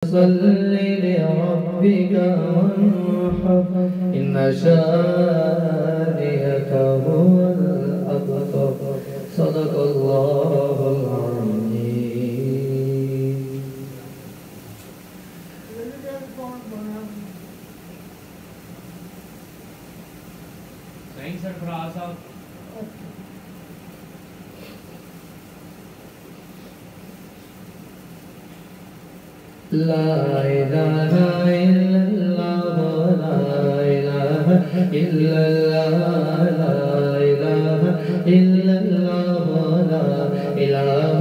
صل لربك وانحر إن شانئك هو الأبتر صدق الله العظيم. Thanks, sir. لا إله إلا الله لا إله إلا الله لا إله إلا الله لا إله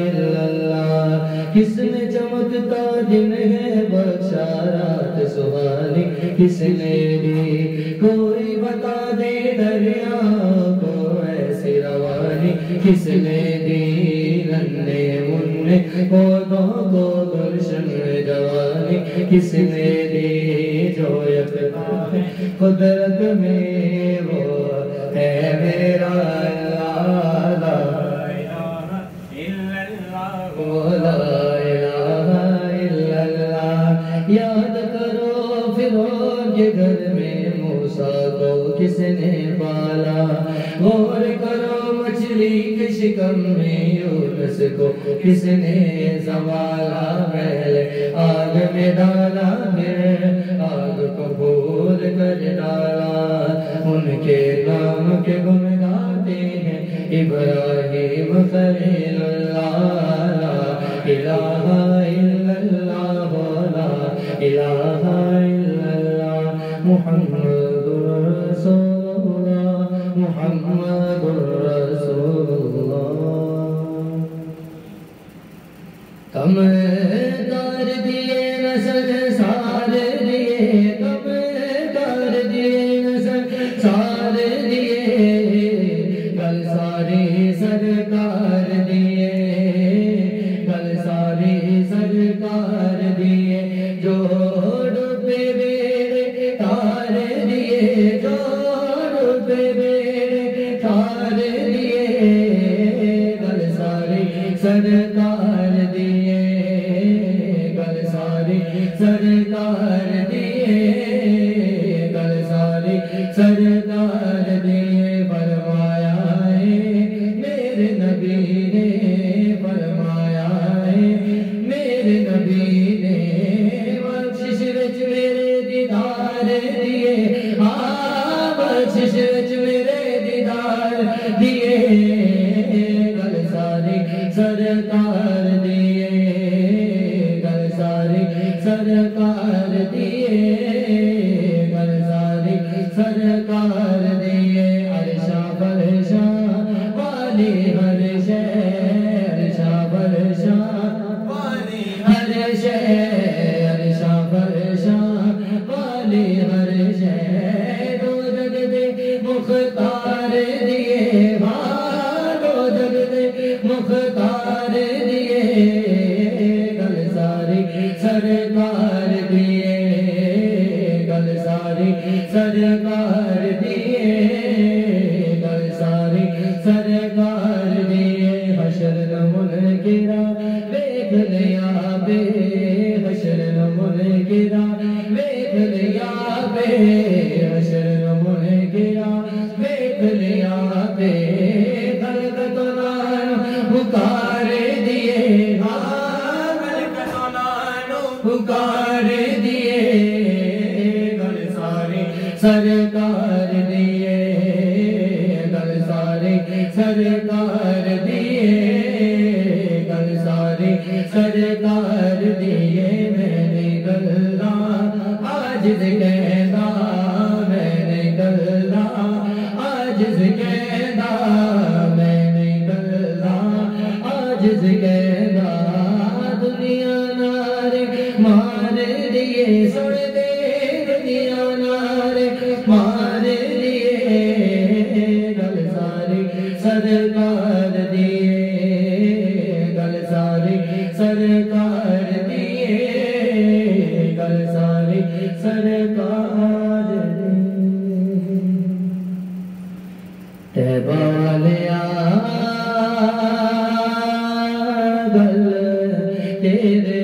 إلا الله کس نے چمکتا دن ہے بخشا رات سہانی کس نے دی کوئی بتا دے دریا کو ایسی روانی کس نے دی ننے مننے پودوں کو گلشن جوانی کس نے دی جو یکتا ہے قدرت میں وہ ہے میرا اللہ لا الہ الا اللہ یاد کرو فرعون کے گھر میں موسیٰ کو کس نے پالا غور کرو مچھلی کے شکم میں یونس کو کس نے سنبھالا پہلے آگ میں ڈالا پھر آگ کو بھول کر ڈالا ان کے نام کے گن گاتے ہیں ابراہیم خلیل اللہ لا الہ الا اللہ لا الہ الا اللہ محمد رسول اللہ محمد رسول اللہ کم کر دیے نسل سار دیے کم کر دیے نسل سار دیے گل ساری سرکار دیے گل ساری سرکار دیے جو ڈوبے بیڑے تار دیے جو ڈوبے بیڑے تار دیے گل ساری سرکار دیے گل ساری سرکار دیے گل ساری سرکار دیے فرمایا ہے میرے نبی نے فرمایا ہے میرے نبی نے بخشش وچ میرے دیدار دیے بخشش وچ میرے دیدار دیے گل ساری سرکار دیے گل ساری سرکار دیے گل ساری سرکار دیے عرشا فرشا والی ہر شے عرشا فرشا والی ہر شے عرشا فرشا والی ہر شے دو جگ دے مختار دیے دو جگ دے مختار دیے گل ساری سرکار دیے گل ساری سرکار دیے گل ساری سرکار دیے حشر منکرا دیکھ لیا بے حشر منکرا دیکھ لیا بے حشر منکرا دیکھ لیا بے پکار دیے پکار دیے گل ساری سرکار دیے گل ساری سرکار دیے گل ساری سرکار دیے میں نے گلہ عاجز کہنا میں نے گلہ عاجز کہنا میں نے گلہ عاجز کہنا دنیا نارے مار دیے سڑ دے دنیا نارے مار دیے گل ساری سرکار دیے گل ساری سرکار دیے گل ساری سرکار دیے والیا گل تیرے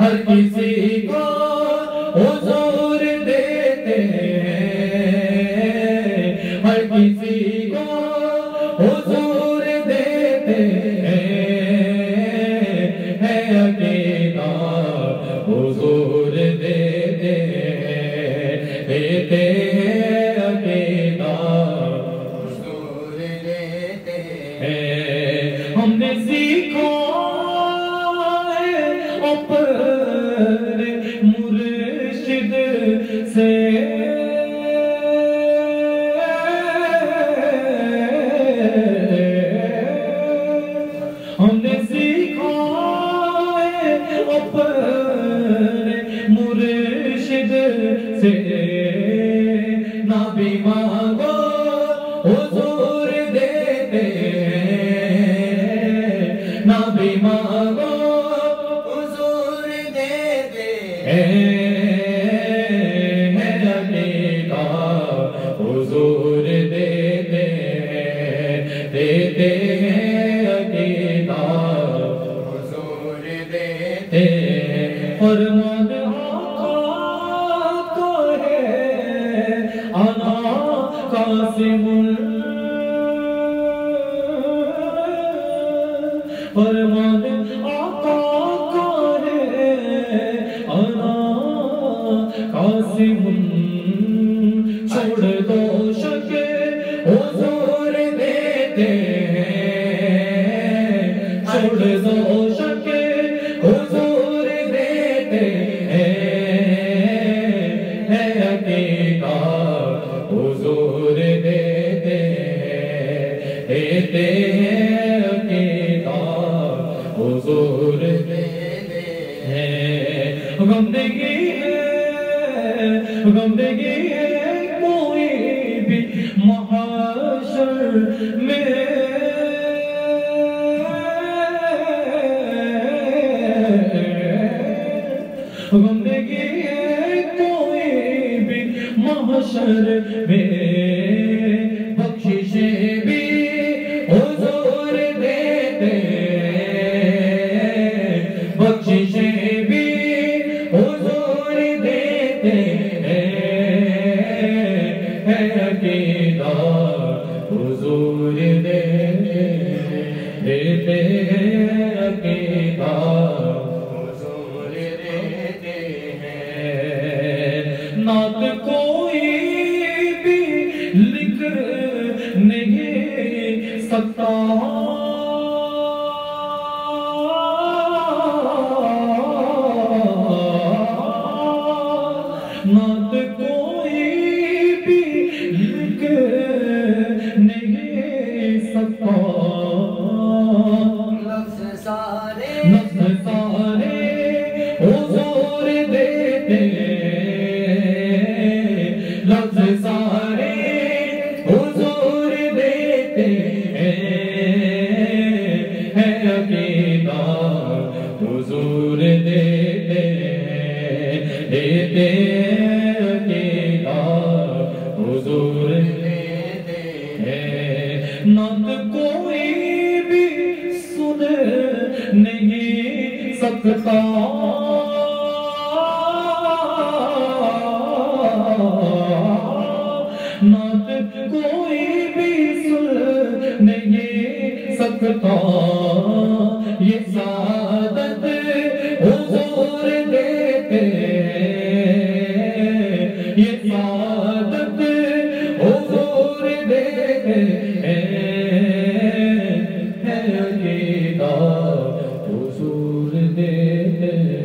ہر کسی کو حضور دیتے ہیں، ہر کسی کو حضور دیتے ہیں، ہے عقیدہ حضور دیتے ہیں، دیتے ہیں عقیدہ حضور دیتے ہیں۔ ہم نے سیکھا ہے اپنے مرشد سے، ہم نے سیکھا ہے اپنے مرشد سے، نہ بھی مانگو حضور دیتے ہیں، نہ بھی مانگو حضور دیتے ہیں، ہے عقیدہ حضور دیتے ہیں، دیتے ہیں عقیدہ حضور دیتے ہیں۔ فرمان آقا کا ہے انا قاسم، فرمان آقا کا ہے انا قاسم، چھوڑ دو شک حضور دیتے ہیں، چھوڑ دو شک حضور دیتے ہیں، ہے عقیدہ حضور دیتے ہیں، دیتے ہیں عقیدہ حضور دیتے ہیں۔ غمدگی ہے، غمدگی ہے کوئی بھی محشر میں، غمدگی ہے کوئی بھی محشر میں، بخششیں بھی حضور دیتے ہیں، بخششیں بھی حضور دیتے ہیں، ہے عقیدہ حضور دیتے ہیں، دیتے ہیں عقیدہ حضور دیتے ہیں۔ نعت کوئی بھی لکھ نہیں سکتا، نعت کوئی بھی لکھ نہیں سکتا، لفظ سارے حضور دیتے ہیں، لفظ سارے حضور دیتے ہیں، ہے عقیدہ حضور دیتے ہیں، دیتے ہیں عقیدہ حضور دیتے ہیں۔ نعت کوئی بھی سن نہیں سکتا، نعت کوئی بھی سن نہیں سکتا، یہ سعادت حضور دیتے ہیں، یہ سعادت حضور دیتے ہیں، ہے عقیدہ حضور دیتے ہیں۔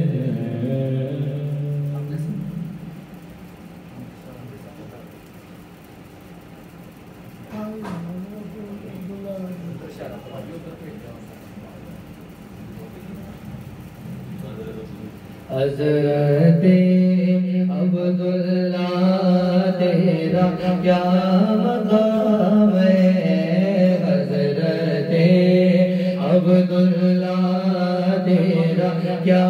حضرت عبداللہ تیرا کیا مقام ہے، حضرت عبداللہ تیرا کیا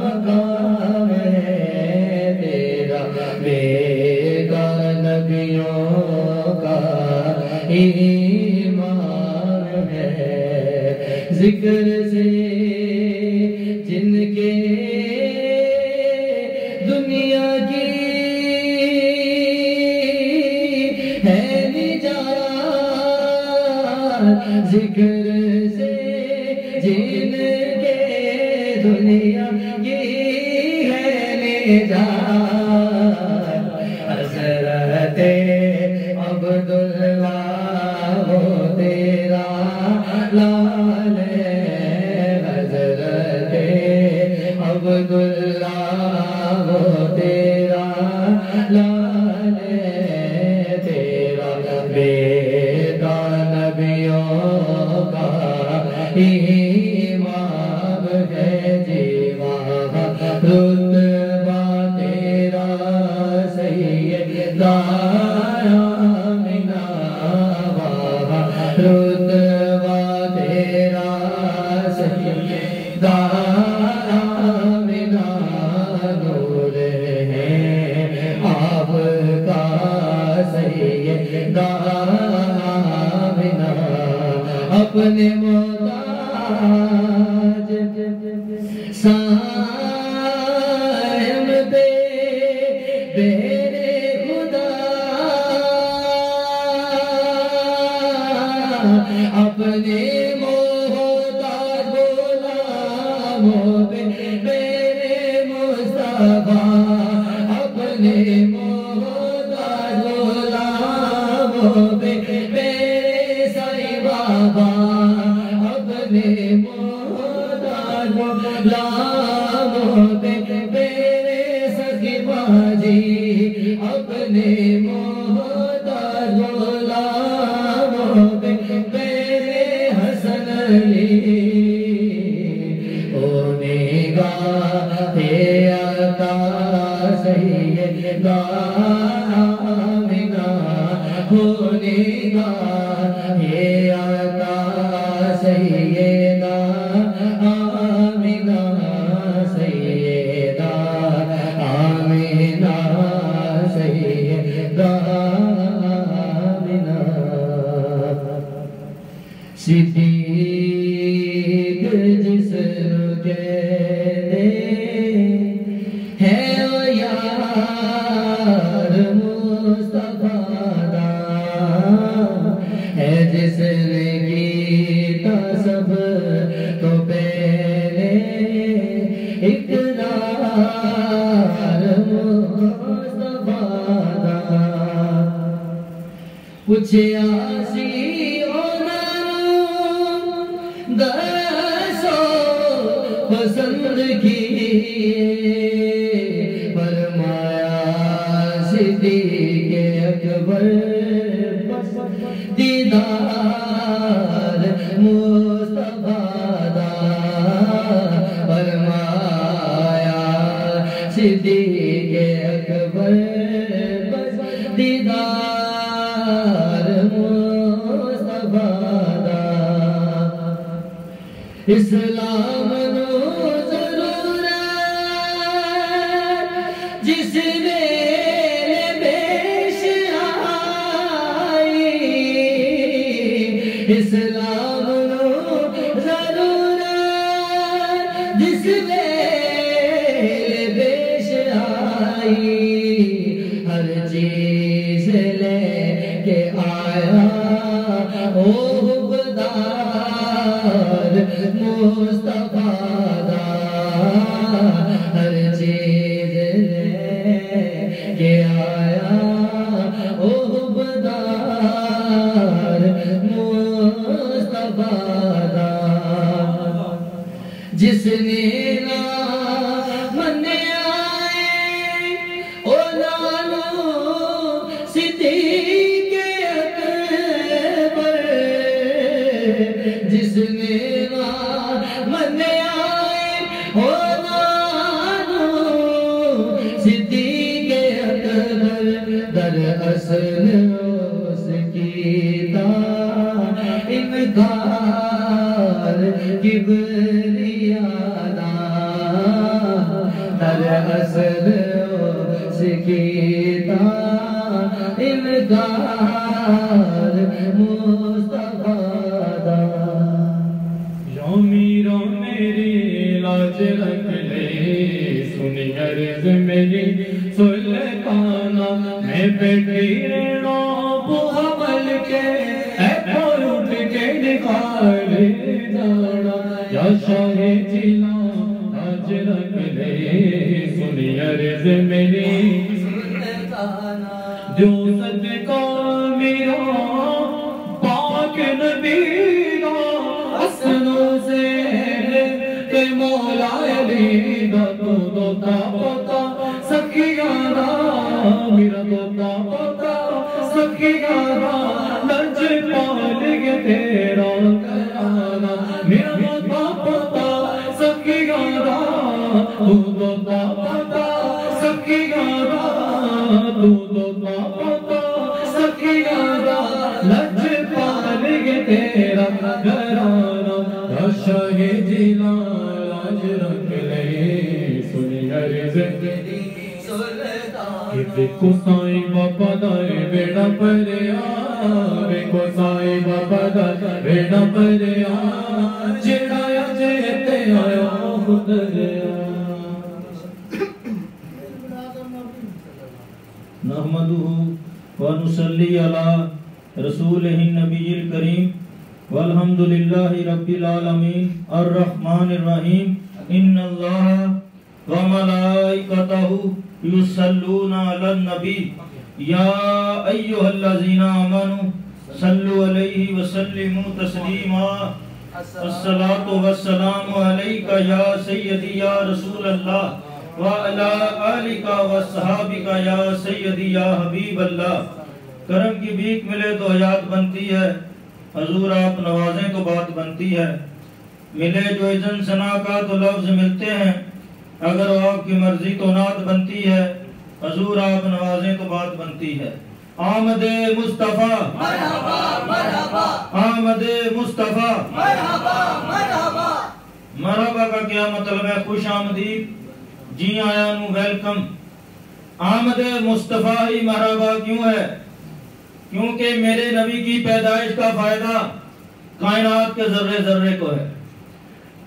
مقام ہے، تیرا بیگا نبیوں کا ایمان ہے، ذکر سے جن کے ذکر سے جن کے دنیا کی ہے نجات حضرت عبداللہ وہ تیرا لال حضرت عبداللہ وہ تیرا لال تیرا بیٹا نبیوں کا امام ہے جیوا رتبہ تیرا سیدہ آمنہ رتبہ تیرا سیدہ آمنہ نور ہے آپ کا سیدہ آمنہ اپنے محتاج صاحب دے میرے خدا اپنے محتاج غلاموں پہ میرے مصطفیٰ اپنے محتاج غلاموں پہ میرے سائی بابا اپنے محتاج غلاموں پہ میرے سخی باجی اپنے محتاج غلاموں پہ میرے حسن علی ہونے گا عطا سیدہ آمنہ ہونے گا عطا سیدہ آمنہ سیدہ آمنہ سیدہ آمنہ صدیق جس کہتے ہے او یار مصطفیٰ دا ہے جس نے کیتا سب تو پہلے اقرار مصطفیٰ دا پوچھیا سی دسو پسند کی فرمایا صدیق اکبر دیدار مصطفیٰ دا فرمایا صدیق اکبر دیدار مصطفیٰ دا اسلام نو ضرورت جس نے پیش آئی اسلام نو ضرورت جس نے پیش آئی ہر چیز لے کے آیا او مصطفیٰ دا ہر چیز لے کے آیا او بدار مصطفیٰ دا جس نے نہ منیا او نالو صدیق اکبر جس نے دراصل اس کی تا انکار کبریا دا دراصل اس کی تا انکار مصطفیٰ دا یا میرا میری لاج رکھ لے سنی عرض میری سلطانہ میں بیٹھی رہنا وہ عمل کے اے اٹھ کے دکھا عرض میری جو صدقہ میرا پاک نبی دا حسنوں سے تے مولا علی دا تو دوتا پوتا سکھیانا میرا دوتا پوتا سکھیانا لج پال کے تیرا کرانا میرا دوتا پوتا سکھیانا تو دوتا پوتا سکھیانا تو دوتا پوتا سکھیانا لج پال کے تیرا کرانا شاہ جلال آج رکھ لے سنی عرض میری دیکھو سائیں بابا دائے بیڑا پریا دیکھو سائیں بابا دائے بیڑا پریا جڑایا جیتے آیا خدریا نحمدہ ونصلی علی رسولہ النبی الکریم والحمدللہ رب العالمین الرحمن الرحیم ان اللہ وملائکتہ یصلون علی النبی یا ایہا الذین آمنوا صلوا علیہ وسلموا تسلیما الصلاة والسلام علیکہ یا سیدی یا رسول اللہ وعلی آلکہ وصحابکہ یا سیدی یا حبیب اللہ. کرم کی بھیک ملے تو حیات بنتی ہے، حضور آپ نوازیں تو بات بنتی ہے. ملے جو اذن ثنا کا تو لفظ ملتے ہیں، اگر آپ کی مرضی تو نعت بنتی ہے. حضور آپ نوازیں تو بات بنتی ہے. آمد مصطفیٰ مرحبا مرحبا آمد مصطفیٰ مرحبا مرحبا. مرحبا کا کیا مطلب ہے؟ خوش آمدید، جی آیا نو ویلکم. آمد مصطفیٰ ہی مرحبا کیوں ہے؟ کیونکہ میرے نبی کی پیدائش کا فائدہ کائنات کے ذرے ذرے کو ہے.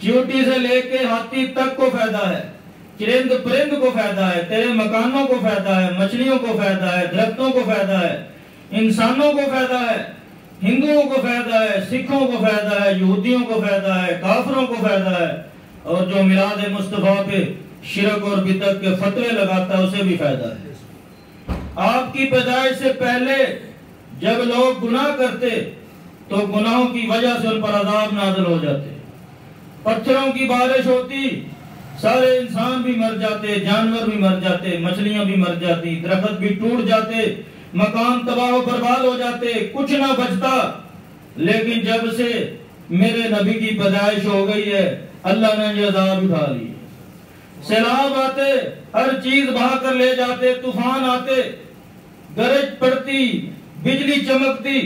چیوٹی سے لے کے ہاتھی تک کو فائدہ ہے، چرند پرند کو فائدہ ہے، تیرے مکانوں کو فائدہ ہے، مچھلیوں کو فائدہ ہے، درختوں کو فائدہ ہے، انسانوں کو فائدہ ہے، ہندوؤں کو فائدہ ہے، سکھوں کو فائدہ ہے، یہودیوں کو فائدہ ہے، کافروں کو فائدہ ہے، اور جو میلاد مصطفیٰ پہ شرک اور بدعت کے فتوے لگاتا ہے اسے بھی فائدہ ہے. آپ کی پیدائش سے پہلے جب لوگ گناہ کرتے تو گناہوں کی وجہ سے ان پر عذاب نازل ہو جاتے، پتھروں کی بارش ہوتی، سارے انسان بھی مر جاتے، جانور بھی مر جاتے، مچھلیاں بھی مر جاتی، درخت بھی ٹوٹ جاتے، مکان تباہ و برباد ہو جاتے، کچھ نہ بچتا. لیکن جب سے میرے نبی کی پیدائش ہو گئی ہے اللہ نے یہ عذاب اٹھا لی. سیلاب آتے، ہر چیز بہا کر لے جاتے، طوفان آتے، گرج پڑتی، بجلی چمکتی،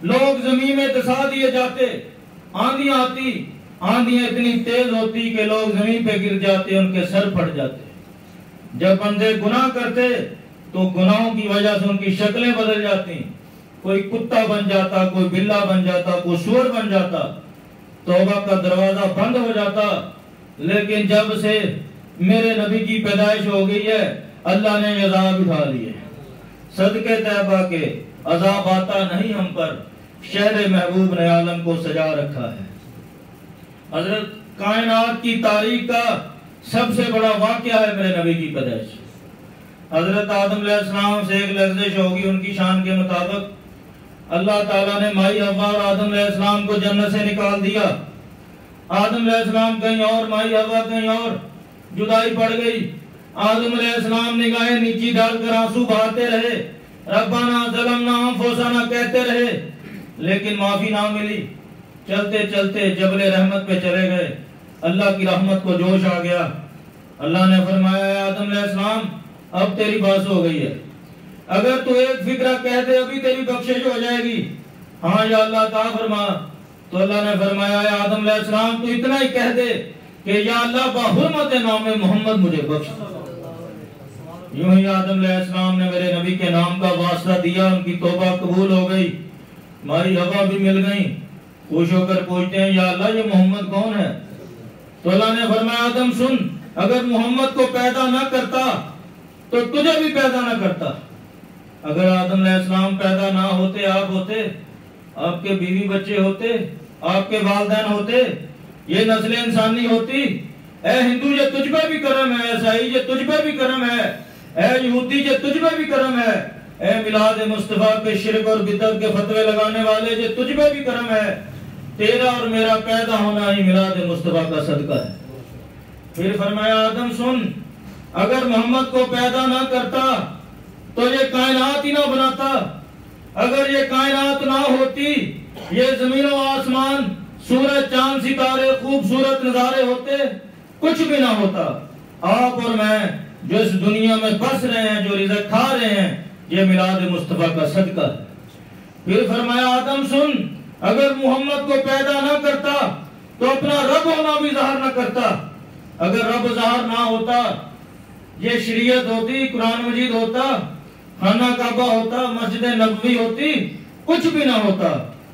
لوگ زمین میں دسا دیے جاتے، آندیاں آتی، آندیاں اتنی تیز ہوتی کہ لوگ زمین پہ گر جاتے، ان کے سر پھٹ جاتے. جب بندے گناہ کرتے تو گناہوں کی وجہ سے ان کی شکلیں بدل جاتی، کوئی کتا بن جاتا، کوئی بلا بن جاتا، کوئی سور بن جاتا، توبہ کا دروازہ بند ہو جاتا. لیکن جب سے میرے نبی کی پیدائش ہو گئی ہے اللہ نے یہ عذاب اٹھا لیے. صدقے طیبہ کے عذاب آتا نہیں ہم پر، شہر محبوب نے عالم کو سجا رکھا ہے. حضرت کائنات کی تاریخ کا سب سے بڑا واقعہ ہے میرے نبی کی پیدائش. حضرت آدم علیہ السلام سے ایک لغزش ہوگی ان کی شان کے مطابق. اللہ تعالیٰ نے مائی حوا اور آدم علیہ السلام کو جنت سے نکال دیا. آدم علیہ السلام کہیں اور، مائی حوا کہیں اور، جدائی پڑ گئی. آدم علیہ السلام نگاہیں نیچی ڈال کر آنسو بہاتے رہے، ربنا ظلمنا انفسنا کہتے رہے، لیکن معافی نہ ملی. چلتے چلتے جبل رحمت پہ چلے گئے، اللہ کی رحمت کو جوش آ گیا. اللہ نے فرمایا اے آدم علیہ السلام اب تیری بات ہو گئی ہے، اگر تو ایک فکرہ کہہ دے ابھی تیری بخشش ہو جائے گی. ہاں یا اللہ عطا فرما. تو اللہ نے فرمایا اے آدم علیہ السلام تو اتنا ہی کہہ دے کہ یا اللہ بحرمت نام محمد مجھے بخش. یوں ہی آدم علیہ السلام نے میرے نبی کے نام کا واسطہ دیا، ان کی توبہ قبول ہو گئی، مائی حوا بھی مل گئیں. خوش ہو کر پوچھتے ہیں یا اللہ یہ محمد کون ہے؟ تو اللہ نے فرمایا آدم سن، اگر محمد کو پیدا نہ کرتا تو تجھے بھی پیدا نہ کرتا. اگر آدم علیہ السلام پیدا نہ ہوتے، آپ ہوتے، آپ کے بیوی بچے ہوتے، آپ کے والدین ہوتے، یہ نسل انسانی ہوتی، اے ہندو یہ تجھ پہ بھی کرم ہے، عیسائی یہ تجھ پہ بھی کرم ہے، اے یہودی یہ تجھ پہ بھی کرم ہے، اے میلاد مصطفیٰ پہ شرک اور بدعت کے فتوے لگانے والے یہ تجھ پہ بھی کرم ہے، تیرا اور میرا پیدا ہونا ہی میلاد مصطفیٰ کا صدقہ ہے۔ پھر فرمایا آدم سن، اگر محمد کو پیدا نہ کرتا تو یہ کائنات ہی نہ بناتا، اگر یہ کائنات نہ ہوتی، یہ زمین و آسمان، سورج چاند ستارے خوبصورت نظارے ہوتے، کچھ بھی نہ ہوتا۔ آپ اور میں جو اس دنیا میں بس رہے ہیں، جو رزق کھا رہے ہیں، یہ میلاد مصطفیٰ کا صدقہ ہے۔ پھر فرمایا آدم سن، اگر محمد کو پیدا نہ کرتا تو اپنا رب ہونا بھی ظاہر نہ کرتا، اگر رب ظاہر نہ ہوتا، یہ شریعت ہوتی، قرآن مجید ہوتا، خانہ کعبہ ہوتا، مسجد نبوی ہوتی، کچھ بھی نہ ہوتا۔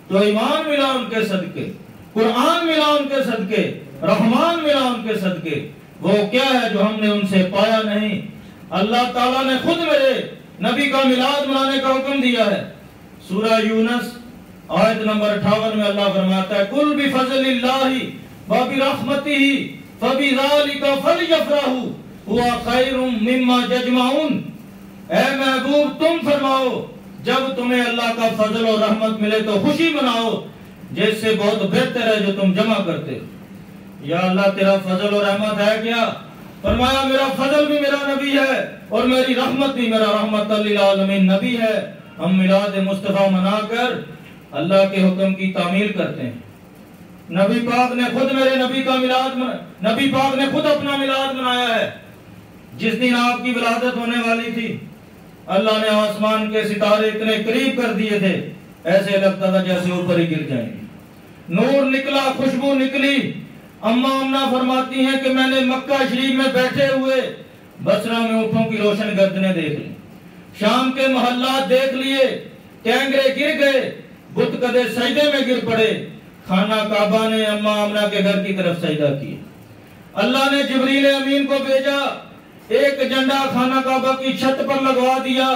تو ایمان ملا ان کے صدقے، قرآن ملا ان کے صدقے، رحمان ملا ان کے صدقے۔ وہ کیا ہے جو ہم نے ان سے پایا نہیں؟ اللہ تعالیٰ نے خود میرے نبی کا میلاد منانے کا حکم دیا ہے۔ سورہ یونس آیت نمبر 58 میں اللہ فرماتا ہے قُلْ بِفَضْلِ اللَّهِ وَبِرَحْمَتِهِ فَبِذَلِكَ فَلْيَفْرَحُوا هُوَ خَيْرٌ مِّمَّا يَجْمَعُونَ۔ اے محبوب تم فرماؤ، جب تمہیں اللہ کا فضل اور رحمت ملے تو خوشی مناؤ، جس سے بہت بہتر ہے جو تم جمع کرتے ہو۔ یا اللہ تیرا فضل اور رحمت ہے کیا؟ فرمایا میرا فضل بھی میرا نبی ہے اور میری رحمت بھی میرا رحمت للعالمین نبی ہے۔ ہم میلاد مصطفیٰ منا کر اللہ کے حکم کی تعمیل کرتے ہیں۔ نبی پاک نے خود میرے نبی کا میلاد نبی پاک نے خود اپنا میلاد منایا ہے۔ جس دن آپ کی ولادت ہونے والی تھی، اللہ نے آسمان کے ستارے اتنے قریب کر دیے تھے، ایسے لگتا تھا جیسے اوپر ہی گر جائیں گے۔ نور نکلا، خوشبو نکلی۔ اماں امنہ فرماتی ہیں کہ میں نے مکہ شریف میں بیٹھے ہوئے بصرہ میں اونٹوں کی روشن گردنیں دیکھ لی، شام کے محلات دیکھ لیے، ٹینگرے گر گئے، بت کدے سجدے میں گر پڑے۔ خانہ کعبہ نے اماں امنہ کے گھر کی طرف سجدہ کیا۔ اللہ نے جبریل امین کو بھیجا، ایک جھنڈا خانہ کعبہ کی چھت پر لگوا دیا،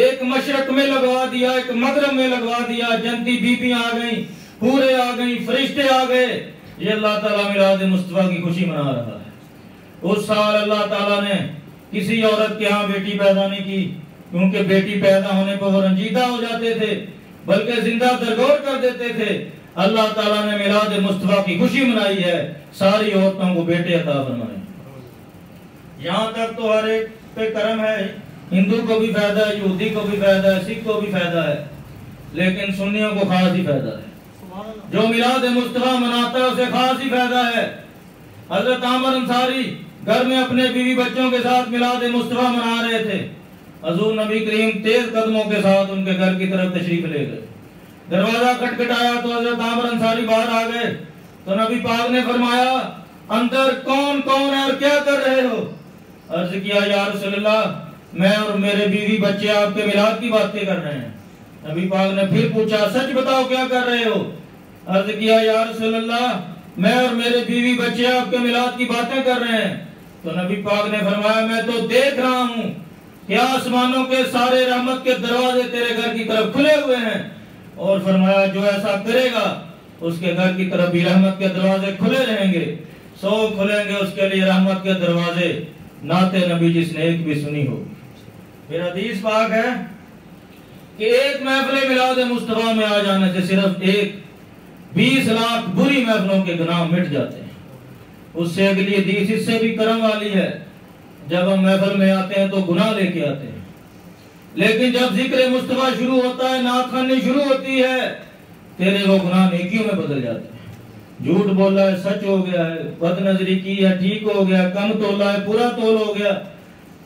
ایک مشرق میں لگوا دیا، ایک مغرب میں لگوا دیا۔ جنتی بیبیاں آ گئیں، حوریں آ گئیں، فرشتے آ گئے۔ یہ اللہ تعالیٰ میلاد مصطفیٰ کی خوشی منا رہا ہے۔ اس سال اللہ تعالیٰ نے کسی عورت کے ہاں بیٹی پیدا نہیں کی، کیونکہ بیٹی پیدا ہونے پر وہ رنجیدہ ہو جاتے تھے، بلکہ زندہ درگور کر دیتے تھے۔ اللہ تعالیٰ نے میلاد مصطفیٰ کی خوشی منائی ہے، ساری عورتوں کو بیٹے عطا فرمائے۔ یہاں تک تو ہر ایک پہ کرم ہے، ہندو کو بھی فائدہ ہے، یہودی کو بھی فائدہ ہے، سکھ کو بھی فائدہ ہے، لیکن سنیوں کو خاص ہی فائدہ ہے۔ جو میلاد مصطفیٰ مناتا ہے اسے خاص ہی فائدہ ہے۔ حضرت عامر انصاری گھر میں اپنے بیوی بچوں کے ساتھ میلاد مصطفیٰ منا رہے تھے۔ حضور نبی کریم تیز قدموں کے ساتھ ان کے گھر کی طرف تشریف لے گئے۔ دروازہ کھٹکھٹایا تو حضرت عامر انصاری باہر آ گئے تو نبی پاک نے فرمایا اندر کون کون ہے اور کیا کر رہے ہو؟ عرض کیا یا رسول اللہ میں اور میرے بیوی بچے آپ کے میلاد کی باتیں کر رہے ہیں۔ نبی پاک نے پھر پوچھا سچ بتاؤ کیا کر رہے ہو؟ عرض کیا یا رسول اللہ میں اور میرے بیوی بچے آپ کے میلاد کی باتیں کر رہے ہیں۔ تو نبی پاک نے فرمایا میں تو دیکھ رہا ہوں کہ آسمانوں کے سارے رحمت کے دروازے تیرے گھر کی طرف کھلے ہوئے ہیں، اور فرمایا جو ایسا کرے گا اس کے گھر کی طرف بھی رحمت کے دروازے کھلے رہیں گے، سو کھلیں گے اس کے لیے رحمت کے دروازے۔ نعت نبی جس نے ایک بھی سنی ہو۔ پھر حدیث پاک ہے کہ ایک محفل میلاد مصطفیٰ میں آ جانے سے صرف 20 لاکھ بری محفلوں کے گناہ مٹ جاتے ہیں۔ اس سے اگلی حدیث اس سے بھی کرم والی ہے، جب ہم محفل میں آتے ہیں تو گناہ لے کے آتے ہیں، لیکن جب ذکر مصطفیٰ شروع ہوتا ہے، نعت خوانی شروع ہوتی ہے، تیرے وہ گناہ نیکیوں میں بدل جاتے ہیں۔ جھوٹ بولا ہے سچ ہو گیا ہے، بد نظری کی ہے ٹھیک ہو گیا، کم تولا ہے پورا تول ہو گیا۔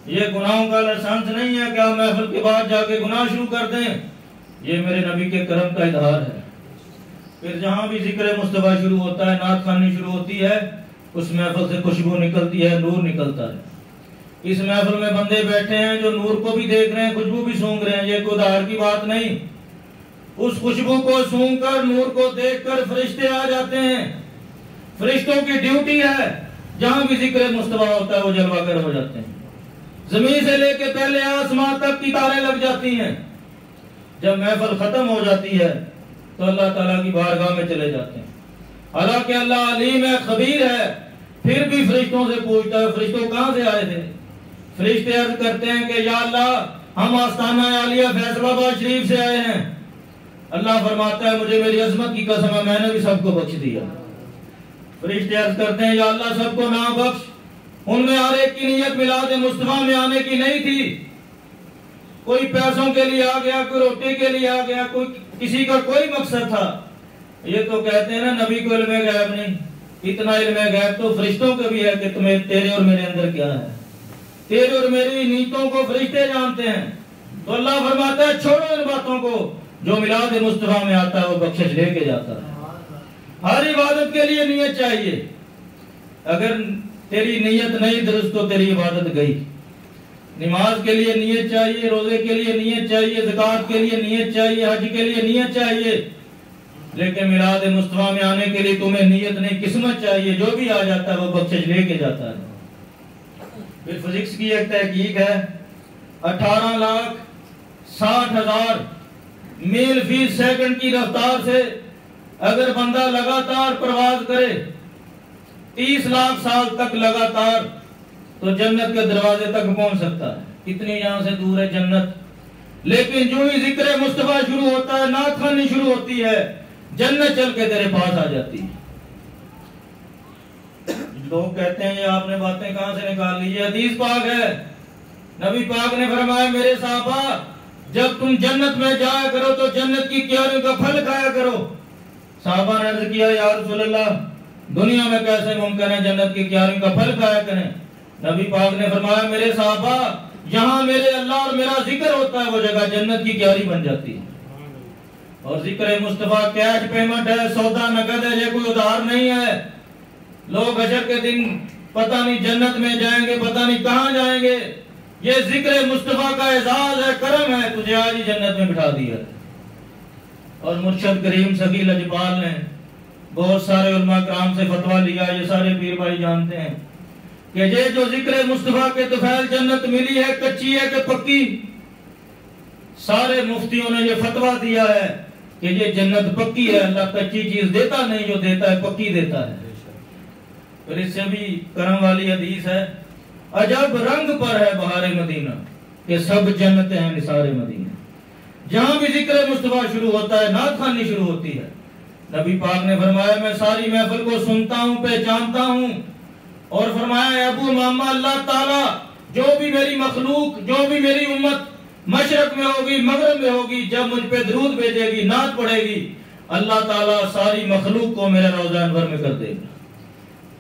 یہ گناہوں کا لائسنس نہیں ہے کہ آپ محفل کے بعد جا کے گناہ شروع کر دیں، یہ میرے نبی کے کرم کا اظہار ہے۔ پھر جہاں بھی ذکر مصطفیٰ شروع ہوتا ہے، نعت خوانی شروع ہوتی ہے، اس محفل سے خوشبو نکلتی ہے، نور نکلتا ہے۔ اس محفل میں بندے بیٹھے ہیں جو نور کو بھی دیکھ رہے ہیں، خوشبو بھی سونگ رہے ہیں، یہ کوئی دھاڑ کی بات نہیں۔ اس خوشبو کو سونگ کر، نور کو دیکھ کر فرشتے آ جاتے ہیں۔ فرشتوں کی ڈیوٹی ہے جہاں بھی ذکر مصطفیٰ ہوتا ہے وہ جلوہ گر ہو جاتے ہیں۔ زمین سے لے کے پہلے آسمان تک کی تاریں لگ جاتی ہیں۔ جب محفل ختم ہو جاتی ہے تو اللہ تعالیٰ کی بارگاہ میں چلے جاتے ہیں۔ حالانکہ اللہ علیم ہے، خبیر ہے، پھر بھی فرشتوں سے پوچھتا ہے فرشتوں کہاں سے آئے تھے؟ فرشتے عرض کرتے ہیں کہ یا اللہ ہم آستانہ عالیہ فیصل آباد شریف سے آئے ہیں۔ اللہ فرماتا ہے مجھے میری عظمت کی قسم ہے میں نے بھی سب کو بخش دیا۔ فرشتے عرض کرتے ہیں یا اللہ سب کو نہ بخش، ان میں ہر ایک کی نیت میلاد مصطفیٰ میں آنے کی نہیں تھی، کوئی پیسوں کے لیے آ گیا، کوئی روٹی کے لیے آ گیا، کوئی کسی کا کوئی مقصد تھا۔ یہ تو کہتے ہیں نا نبی کو علم غیب نہیں، اتنا علم غیب تو فرشتوں کے بھی ہے کہ تمہیں تیرے اور میرے اندر کیا ہے، تیرے اور میری نیتوں کو فرشتے جانتے ہیں۔ تو اللہ فرماتا ہے چھوڑو ان باتوں کو، جو میلاد مصطفیٰ میں آتا ہے وہ بخشش لے کے جاتا ہے۔ ہر عبادت کے لیے نیت چاہیے، اگر تیری نیت نہیں درست تو تیری عبادت گئی۔ نماز کے لیے نیت چاہیے، روزے کے لیے نیت چاہیے، زکوٰۃ کے لیے نیت چاہیے، حج کے لیے نیت چاہیے، لیکن میلاد مصطفیٰ میں آنے کے لیے تمہیں نیت نہیں قسمت چاہیے، جو بھی آ جاتا ہے وہ بخشش لے کے جاتا ہے۔ پھر فزکس کی ایک تحقیق ہے 18,60,000 میل فی سیکنڈ کی رفتار سے اگر بندہ لگاتار پرواز کرے 30 لاکھ سال تک لگاتار تو جنت کے دروازے تک پہنچ سکتا ہے۔ کتنی یہاں سے دور ہے جنت، لیکن جو ہی ذکر مصطفیٰ شروع ہوتا ہے، نعت خوانی شروع ہوتی ہے، جنت چل کے تیرے پاس آ جاتی ہے۔ لوگ کہتے ہیں یہ آپ نے باتیں کہاں سے نکال لی، یہ حدیث پاک ہے۔ نبی پاک نے فرمایا میرے صحابہ جب تم جنت میں جایا کرو تو جنت کی کیاریوں کا پھل کھایا کرو۔ صحابہ نے عرض کیا یا رسول اللہ دنیا میں کیسے ممکن ہے جنت کی کیاریوں کا پھل کھایا کریں؟ نبی پاک نے فرمایا میرے صحابہ جہاں میرے اللہ اور میرا ذکر ہوتا ہے وہ جگہ جنت کی کیاری بن جاتی ہے۔ اور ذکر مصطفیٰ کیش پیمنٹ ہے، سودا نقد ہے، یہ کوئی ادھار نہیں ہے۔ لوگ حشر کے دن پتہ نہیں جنت میں جائیں گے، پتہ نہیں کہاں جائیں گے، یہ ذکر مصطفیٰ کا اعزاز ہے، کرم ہے، تجھے آج ہی جنت میں بٹھا دیا۔ اور مرشد کریم سخی لجپال نے بہت سارے علماء کرام سے فتویٰ لیا، یہ سارے پیر بھائی جانتے ہیں کہ یہ جو ذکر مصطفیٰ کے طفیل جنت ملی ہے کچی ہے کہ پکی؟ سارے مفتیوں نے یہ فتویٰ دیا ہے کہ یہ جنت پکی ہے، اللہ کچی چیز دیتا نہیں، جو دیتا ہے پکی دیتا ہے۔ پھر اس سے بھی کرم والی حدیث ہے عجب رنگ پر ہے بہار مدینہ کہ سب جنتیں ہیں نثار مدینہ۔ جہاں بھی ذکر مصطفیٰ شروع ہوتا ہے نعت خوانی شروع ہوتی ہے۔ نبی پاک نے فرمایا میں ساری محفل کو سنتا ہوں، پہچانتا ہوں، اور فرمایا ابو امامہ اللہ تعالیٰ جو بھی میری مخلوق، جو بھی میری امت مشرق میں ہوگی مغرب میں ہوگی، جب مجھ پہ درود بھیجے گی، نعت پڑھے گی، اللہ تعالیٰ ساری مخلوق کو میرے روضہ انور میں کر دے گا۔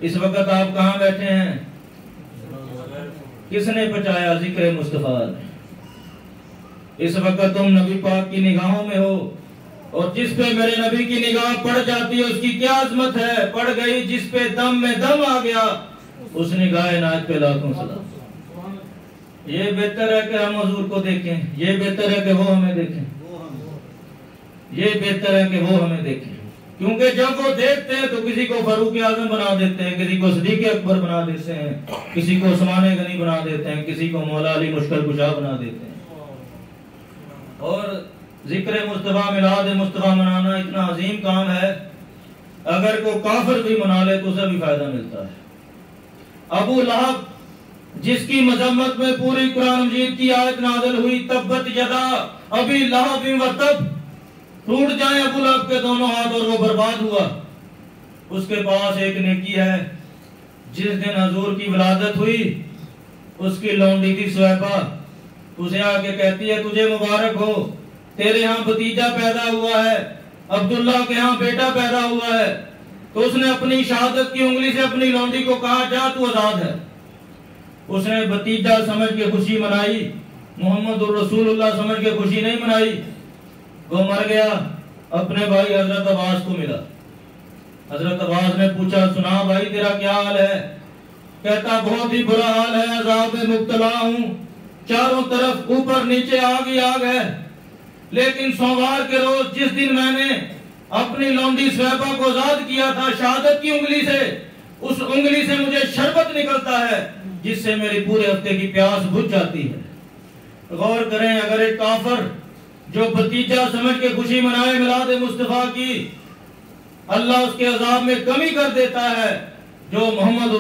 اس وقت آپ کہاں بیٹھے ہیں؟ کس نے پہنچایا؟ ذکر مصطفیٰ نے۔ اس وقت تم نبی پاک کی نگاہوں میں ہو، اور جس پہ میرے نبی کی نگاہ پڑ جاتی ہے اس کی کیا عظمت ہے، پڑ گئی جس پہ دم میں دم آ گیا اس نگاہ عنایت پہ لاکھوں سلام۔ یہ بہتر ہے کہ ہم حضور کو دیکھیں، یہ بہتر ہے کہ وہ ہمیں دیکھیں، یہ بہتر ہے کہ وہ ہمیں دیکھیں، کیونکہ جب وہ دیکھتے ہیں تو کسی کو فاروق اعظم بنا دیتے ہیں، کسی کو صدیق اکبر بنا دیتے ہیں، کسی کو عثمان غنی بنا دیتے ہیں، کسی کو مولا علی مشکل کشا بنا دیتے ہیں۔ اور ذکر مصطفیٰ میلاد مصطفیٰ منانا اتنا عظیم کام ہے، اگر کوئی کافر بھی منا لے تو اسے بھی فائدہ ملتا ہے۔ ابو لہب جس کی مذمت میں پوری قرآن مجید کی آیت نازل ہوئی تبت یدا ابی لہب و تب، ٹوٹ جائیں ابو لہب کے دونوں ہاتھ اور وہ برباد ہوا، اس کے پاس ایک نیکی ہے۔ جس دن حضور کی ولادت ہوئی اس کی لونڈی تھی سویبہ، اسے آ کے کہتی ہے تجھے مبارک ہو، تیرے ہاں بھتیجا پیدا ہوا ہے، عبداللہ کے ہاں بیٹا پیدا ہوا ہے۔ تو اس نے اپنی شہادت کی انگلی سے اپنی لونڈی کو کہا جا تو آزاد ہے۔ اس نے بھتیجا سمجھ کے خوشی منائی، محمد الرسول اللہ سمجھ کے خوشی نہیں منائی۔ وہ مر گیا، اپنے بھائی حضرت عباس کو ملا۔ حضرت عباس نے پوچھا سنا بھائی تیرا کیا حال ہے؟ کہتا بہت ہی برا حال ہے، عذاب میں مبتلا ہوں، چاروں طرف اوپر نیچے آگ ہی آگ ہے، لیکن سوموار کے روز جس دن میں نے اپنی لونڈی سویبہ کو آزاد کیا تھا شہادت کی انگلی سے، اس انگلی سے مجھے شربت نکلتا ہے جس سے میری پورے ہفتے کی پیاس بجھ جاتی ہے۔ غور کریں، اگر ایک کافر جو بھتیجا سمجھ کے خوشی منائے میلاد مصطفیٰ کی، اللہ اس کے عذاب میں کمی کر دیتا ہے، جو محمد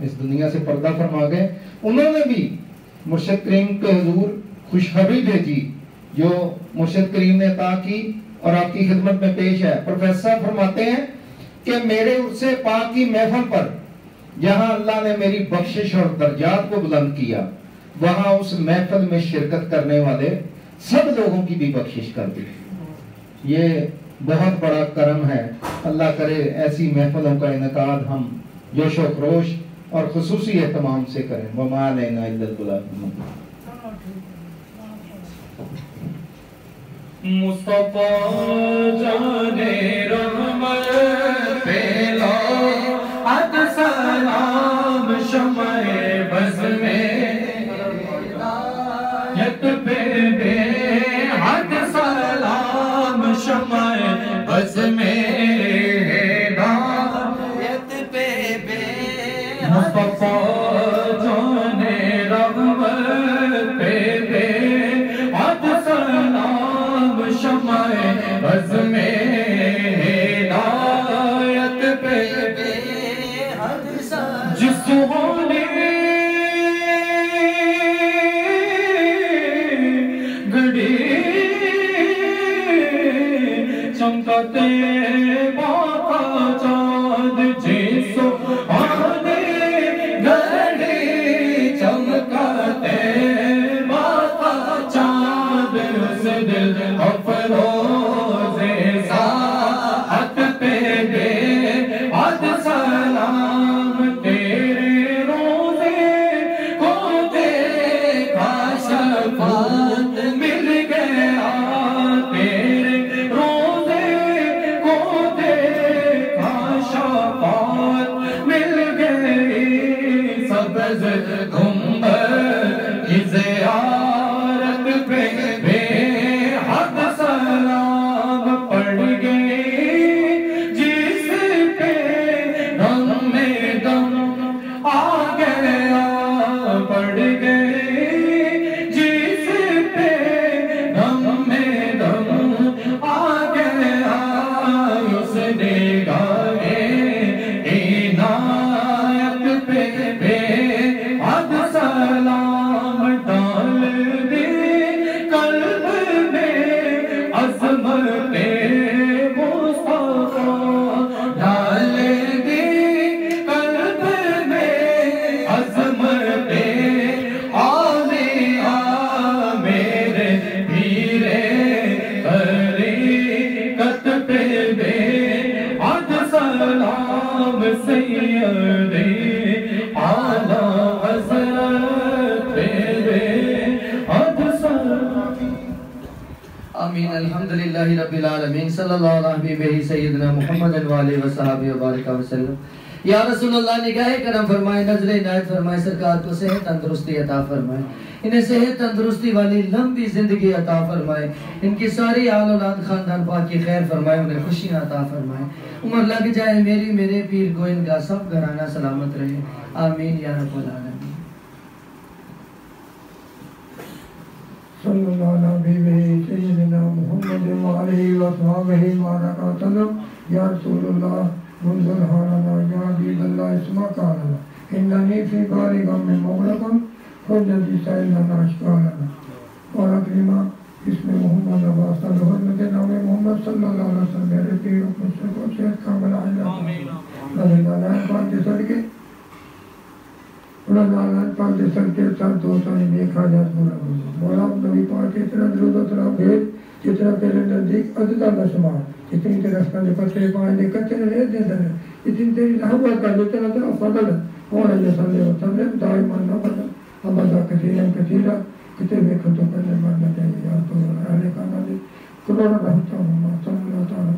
اس دنیا سے پردہ فرما گئے، انہوں نے بھی مرشد کریم کے حضور خوشخبری بھیجی جو مرشد کریم نے عطا کی اور آپ کی خدمت میں پیش ہے۔ پروفیسر صاحب فرماتے ہیں کہ میرے عرص پاک کی محفل پر جہاں اللہ نے میری بخشش اور درجات کو بلند کیا، وہاں اس محفل میں شرکت کرنے والے سب لوگوں کی بھی بخشش کر دی۔ یہ بہت بڑا کرم ہے۔ اللہ کرے ایسی محفلوں کا انعقاد ہم جوش و خروش اور خصوصی اہتمام سے کریں۔ وما علینا الا البلاغ۔ مصطفیٰ جانے رحمت پیلا حد سلام شمع بز میں ہدایت پہ بے حد سلام شمع بز میں ہدایت پہ بے مصطفیٰ جانے رحمت پہ بے حد سلام شمع بز میں ہدایت پہ بے حد سلام جس ہونے گڑی چمکتے باقا چاند جس ہونے گڑی چمکتے باقا چاند اس دل افروز ساعت پہ بے حد سلام تیرے روزے کو دیکھا شفاعت مل گیا تیرے روزے کو دیکھا شفاعت مل گئی سبز گنبد کی زیارت پہ بے حد سلام پڑ گئی جس پہ دم میں دم آ گیا پڑ گئی جس پہ دم میں دم آ گیا اس نگاہ عنایت پہ بے حد سلام ڈال دے قلب میں عظمت مصطفیٰ ڈال دے قلب میں عظمت عالیہ میرے پیرے طریقت پہ بے حد سلام سید اعلی حضرت پہ بے حد سلام۔ آمین الحمدللہ رب العالمین صلی اللہ علیہ حبیبہ سیدنا محمد وآلہ وصحبہ وبارک وسلم۔ یا رسول اللہ نگاہ کرم فرمائے، نظر عنایت فرمائے، سرکار کو صحت تندرستی عطا فرمائے، انہیں صحت تندرستی والی لمبی زندگی عطا فرمائے، ان کی ساری آل اولاد خاندان پاک کی خیر فرمائے، انہیں خوشیاں عطا فرمائے، عمر لگ جائے میری میرے پیر کو ان کا سب گھرانہ سلامت رہے، آمین یا رب العالمین۔ صلی اللہ علیہ حبیبہ سیدنا محمد وآلہ وصحبہ وبارک وسلم۔ یا رسول اللہ منزل حالنا یا عبید اللہ اسمع قالنا اننی فی باری غم مغرقم خود جدی سائلنا اشکالنا اور اکریمہ اسم محمد عباس حرمت نام محمد صلی اللہ علیہ وسلم میرے پیر حکم سے کو صحت کامل عائلہ رضی اللہ پاک کے صدقے اللہ پاک کے صدقے ساتھ دوستانی نیک حاجات پورا ہوگا مولا نبی پاک کے اتنا درود و سلام بھیج جتنا تیرے نزدیک عددہ نہ شمار، جتنی تیرے رسکن دے پترے پائیں دے کچے نے دے دے اتنی تیری رحمت کا جتنا تیرا فضل ہے اور علیہ صلی اللہ علیہ وسلم دائمان نہ بدل ابدا کثیرا کثیرا کتے بے خطو کرنے مرنا چاہیے یا تو اہلِ کانا دے کلونا رحمتہ ہوں صلی اللہ تعالیٰ